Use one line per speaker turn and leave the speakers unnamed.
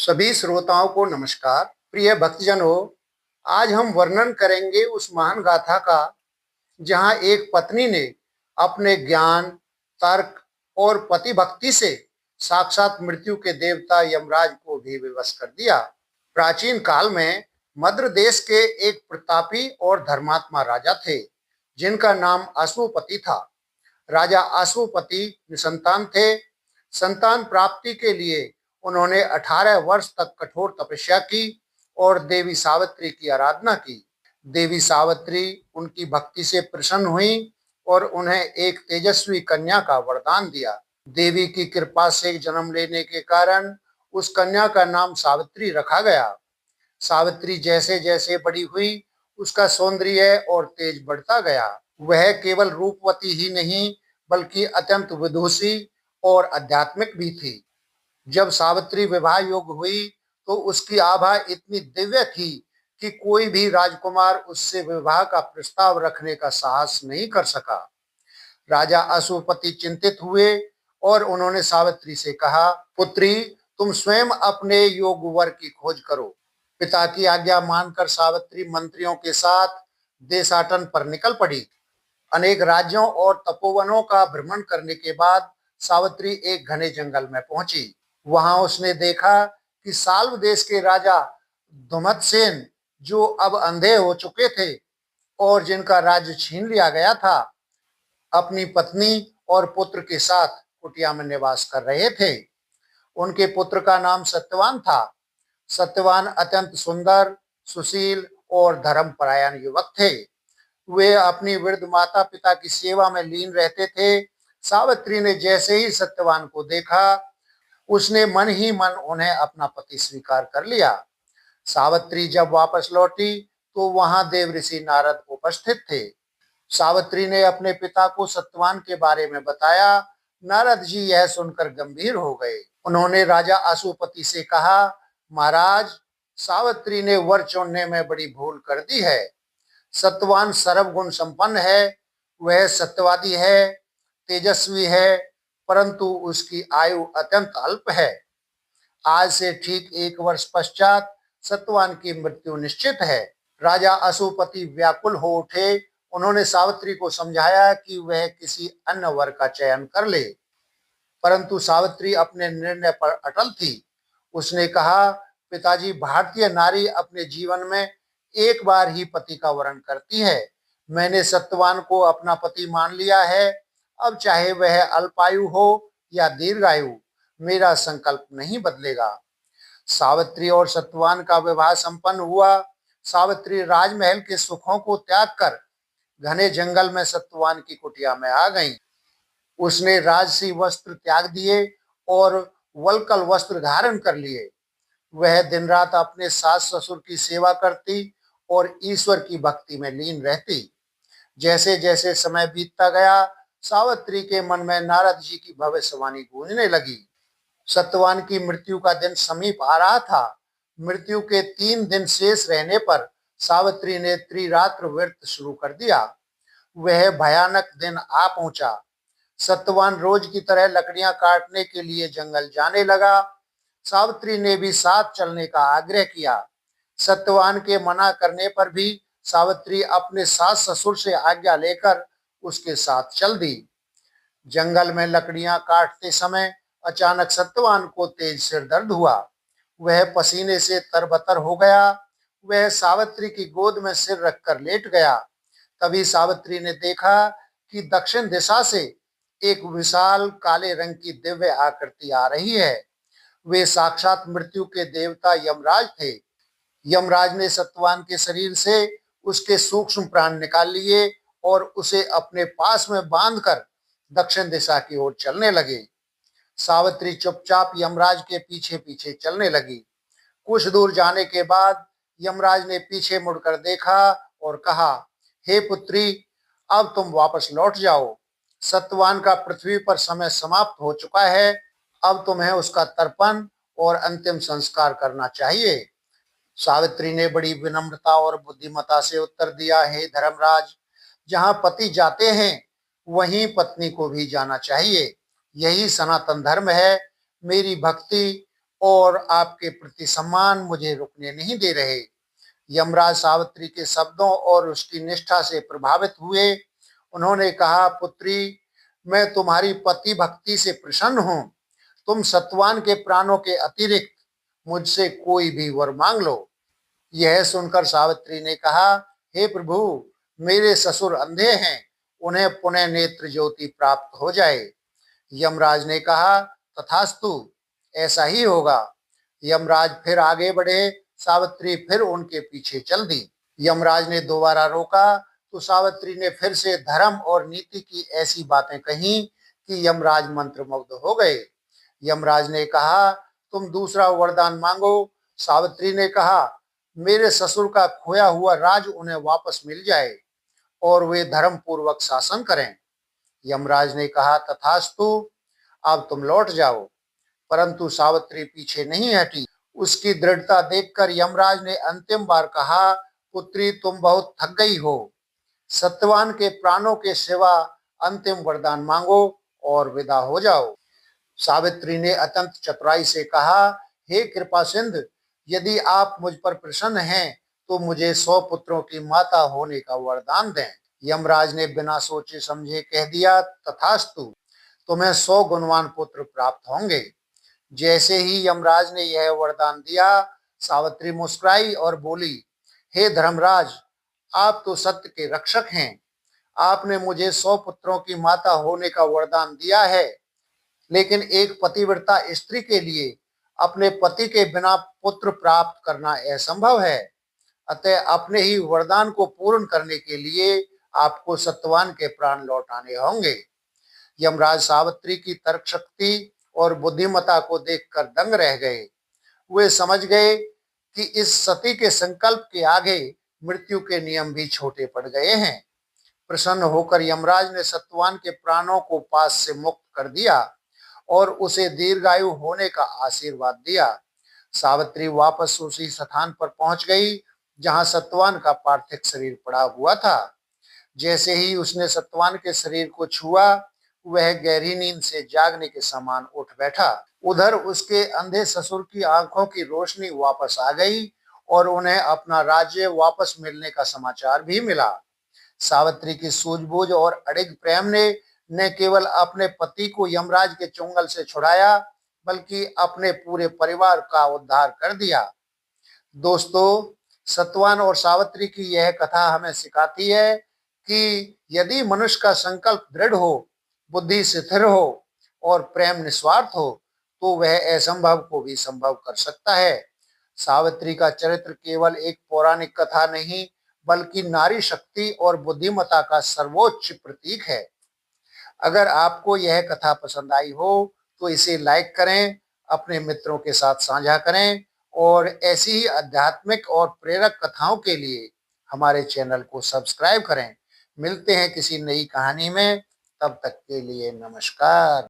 सभी श्रोताओं को नमस्कार। प्रिय भक्तजनों, आज हम वर्णन करेंगे उस महान गाथा का जहां एक पत्नी ने अपने ज्ञान, तर्क और पति भक्ति से साक्षात मृत्यु के देवता यमराज को भी विवश कर दिया। प्राचीन काल में मद्र देश के एक प्रतापी और धर्मात्मा राजा थे जिनका नाम अश्वपति था। राजा अश्वपति निसंतान थे। संतान प्राप्ति के लिए उन्होंने 18 वर्ष तक कठोर तपस्या की और देवी सावित्री की आराधना की। देवी सावित्री उनकी भक्ति से प्रसन्न हुई और उन्हें एक तेजस्वी कन्या का वरदान दिया। देवी की कृपा से जन्म लेने के कारण उस कन्या का नाम सावित्री रखा गया। सावित्री जैसे जैसे बड़ी हुई, उसका सौंदर्य और तेज बढ़ता गया। वह केवल रूपवती ही नहीं बल्कि अत्यंत विदुषी और आध्यात्मिक भी थी। जब सावित्री विवाह योग्य हुई तो उसकी आभा इतनी दिव्य थी कि कोई भी राजकुमार उससे विवाह का प्रस्ताव रखने का साहस नहीं कर सका। राजा अश्वपति चिंतित हुए और उन्होंने सावित्री से कहा, पुत्री, तुम स्वयं अपने योग्य वर की खोज करो। पिता की आज्ञा मानकर सावित्री मंत्रियों के साथ देशाटन पर निकल पड़ी। अनेक राज्यों और तपोवनों का भ्रमण करने के बाद सावित्री एक घने जंगल में पहुंची। वहां उसने देखा कि साल्व देश के राजा धुमतसेन, जो अब अंधे हो चुके थे और जिनका राज्य छीन लिया गया था, अपनी पत्नी और पुत्र के साथ कुटिया में निवास कर रहे थे। उनके पुत्र का नाम सत्यवान था। सत्यवान अत्यंत सुंदर, सुशील और धर्मपरायण युवक थे। वे अपनी वृद्ध माता पिता की सेवा में लीन रहते थे। सावित्री ने जैसे ही सत्यवान को देखा, उसने मन ही मन उन्हें अपना पति स्वीकार कर लिया। सावित्री जब वापस लौटी तो वहां देव ऋषि नारद उपस्थित थे। सावित्री ने अपने पिता को सत्यवान के बारे में बताया। नारद जी यह सुनकर गंभीर हो गए। उन्होंने राजा अश्वपति से कहा, महाराज, सावित्री ने वर चुनने में बड़ी भूल कर दी है। सत्यवान सर्वगुण संपन्न है, वह सत्यवादी है, तेजस्वी है, परंतु उसकी आयु अत्यंत अल्प है। आज से ठीक 1 वर्ष पश्चात सत्यवान की मृत्यु निश्चित है। राजा अश्वपति व्याकुल हो उठे। उन्होंने सावित्री को समझाया कि वह किसी अन्य वर का चयन कर ले, परंतु सावित्री अपने निर्णय पर अटल थी। उसने कहा, पिताजी, भारतीय नारी अपने जीवन में एक बार ही पति का वरण करती है। मैंने सत्यवान को अपना पति मान लिया है। अब चाहे वह अल्पायु हो या दीर्घायु, मेरा संकल्प नहीं बदलेगा। सावित्री और सत्यवान का विवाह संपन्न हुआ। सावित्री राजमहल के सुखों को त्याग कर घने जंगल में सत्यवान की कुटिया में आ गई। उसने राजसी वस्त्र त्याग दिए और वल्कल वस्त्र धारण कर लिए। वह दिन रात अपने सास ससुर की सेवा करती और ईश्वर की भक्ति में लीन रहती। जैसे जैसे समय बीतता गया, सावित्री के मन में नारद जी की भविष्यवाणी गूंजने लगी। सत्यवान की मृत्यु का दिन समीप आ रहा था। मृत्यु के 3 दिन शेष रहने पर सावित्री ने त्रिरात्र व्रत शुरू कर दिया। वह भयानक दिन आ पहुंचा। सत्यवान रोज की तरह लकड़ियां काटने के लिए जंगल जाने लगा। सावित्री ने भी साथ चलने का आग्रह किया। सत्यवान के मना करने पर भी सावित्री अपने सास ससुर से आज्ञा लेकर उसके साथ चल दी। जंगल में लकड़ियां काटते समय अचानक सत्यवान को तेज सिर दर्द हुआ। वह पसीने से तरबतर हो गया। वह सावित्री की गोद में सिर रखकर लेट गया। तभी सावित्री ने देखा कि दक्षिण दिशा से एक विशाल काले रंग की दिव्य आकृति आ रही है। वे साक्षात मृत्यु के देवता यमराज थे। यमराज ने सत्यवान के शरीर से उसके सूक्ष्म प्राण निकाल लिए और उसे अपने पास में बांधकर दक्षिण दिशा की ओर चलने लगे। सावित्री चुपचाप यमराज के पीछे पीछे चलने लगी। कुछ दूर जाने के बाद यमराज ने पीछे मुड़कर देखा और कहा, हे पुत्री, अब तुम वापस लौट जाओ। सत्यवान का पृथ्वी पर समय समाप्त हो चुका है। अब तुम्हें उसका तर्पण और अंतिम संस्कार करना चाहिए। सावित्री ने बड़ी विनम्रता और बुद्धिमता से उत्तर दिया, हे धर्मराज, जहां पति जाते हैं वहीं पत्नी को भी जाना चाहिए। यही सनातन धर्म है। मेरी भक्ति और आपके प्रति सम्मान मुझे रुकने नहीं दे रहे। यमराज सावित्री के शब्दों और उसकी निष्ठा से प्रभावित हुए। उन्होंने कहा, पुत्री, मैं तुम्हारी पति भक्ति से प्रसन्न हूं। तुम सत्यवान के प्राणों के अतिरिक्त मुझसे कोई भी वर मांग लो। यह सुनकर सावित्री ने कहा, हे प्रभु, मेरे ससुर अंधे हैं, उन्हें पुनः नेत्र ज्योति प्राप्त हो जाए। यमराज ने कहा, तथास्तु, ऐसा ही होगा। यमराज फिर आगे बढ़े। सावित्री फिर उनके पीछे चल दी। यमराज ने दोबारा रोका तो सावित्री ने फिर से धर्म और नीति की ऐसी बातें कही कि यमराज मंत्रमुग्ध हो गए। यमराज ने कहा, तुम दूसरा वरदान मांगो। सावित्री ने कहा, मेरे ससुर का खोया हुआ राज उन्हें वापस मिल जाए और वे धर्म पूर्वक शासन करें। यमराज ने कहा, तथास्तु, अब तुम लौट जाओ। परंतु सावित्री पीछे नहीं हटी। उसकी दृढ़ता देखकर यमराज ने अंतिम बार कहा, पुत्री, तुम बहुत थक गई हो। सत्यवान के प्राणों के सिवा अंतिम वरदान मांगो और विदा हो जाओ। सावित्री ने अत्यंत चतुराई से कहा, हे कृपा सिंधु, यदि आप मुझ पर प्रसन्न हैं तो मुझे 100 पुत्रों की माता होने का वरदान दें। यमराज ने बिना सोचे समझे कह दिया, तथास्तु, तुम्हें 100 गुणवान पुत्र प्राप्त होंगे। जैसे ही यमराज ने यह वरदान दिया, सावित्री मुस्कुराई और बोली, हे धर्मराज, आप तो सत्य के रक्षक हैं। आपने मुझे 100 पुत्रों की माता होने का वरदान दिया है, लेकिन एक पतिव्रता स्त्री के लिए अपने पति के बिना पुत्र प्राप्त करना असंभव है। अतः अपने ही वरदान को पूर्ण करने के लिए आपको सत्यवान के प्राण लौटाने होंगे। यमराज सावित्री की तर्क शक्ति और बुद्धिमता को देखकर दंग रह गए। वे समझ गए कि इस सती के संकल्प के आगे मृत्यु के नियम भी छोटे पड़ गए हैं। प्रसन्न होकर यमराज ने सत्यवान के प्राणों को पास से मुक्त कर दिया और उसे दीर्घायु होने का आशीर्वाद दिया। सावित्री वापस उसी स्थान पर पहुंच गई जहां सत्यवान का पार्थिव शरीर पड़ा हुआ था। जैसे ही उसने सत्यवान के शरीर को छुआ, वह गहरी नींद से जागने के समान उठ बैठा। उधर उसके अंधे ससुर की आंखों की रोशनी वापस आ गई और उन्हें अपना राज्य वापस मिलने का समाचार भी मिला। सावित्री की सूझबूझ और अडिग प्रेम ने न केवल अपने पति को यमराज के चुंगल से छुड़ाया, बल्कि अपने पूरे परिवार का उद्धार कर दिया। दोस्तों, सत्यवान और सावित्री की यह कथा हमें सिखाती है कि यदि मनुष्य का संकल्प दृढ़ हो, बुद्धि स्थिर हो और प्रेम निस्वार्थ हो, तो वह असंभव को भी संभव कर सकता है। सावित्री का चरित्र केवल एक पौराणिक कथा नहीं, बल्कि नारी शक्ति और बुद्धिमता का सर्वोच्च प्रतीक है। अगर आपको यह कथा पसंद आई हो तो इसे लाइक करें, अपने मित्रों के साथ साझा करें और ऐसी ही आध्यात्मिक और प्रेरक कथाओं के लिए हमारे चैनल को सब्सक्राइब करें। मिलते हैं किसी नई कहानी में, तब तक के लिए नमस्कार।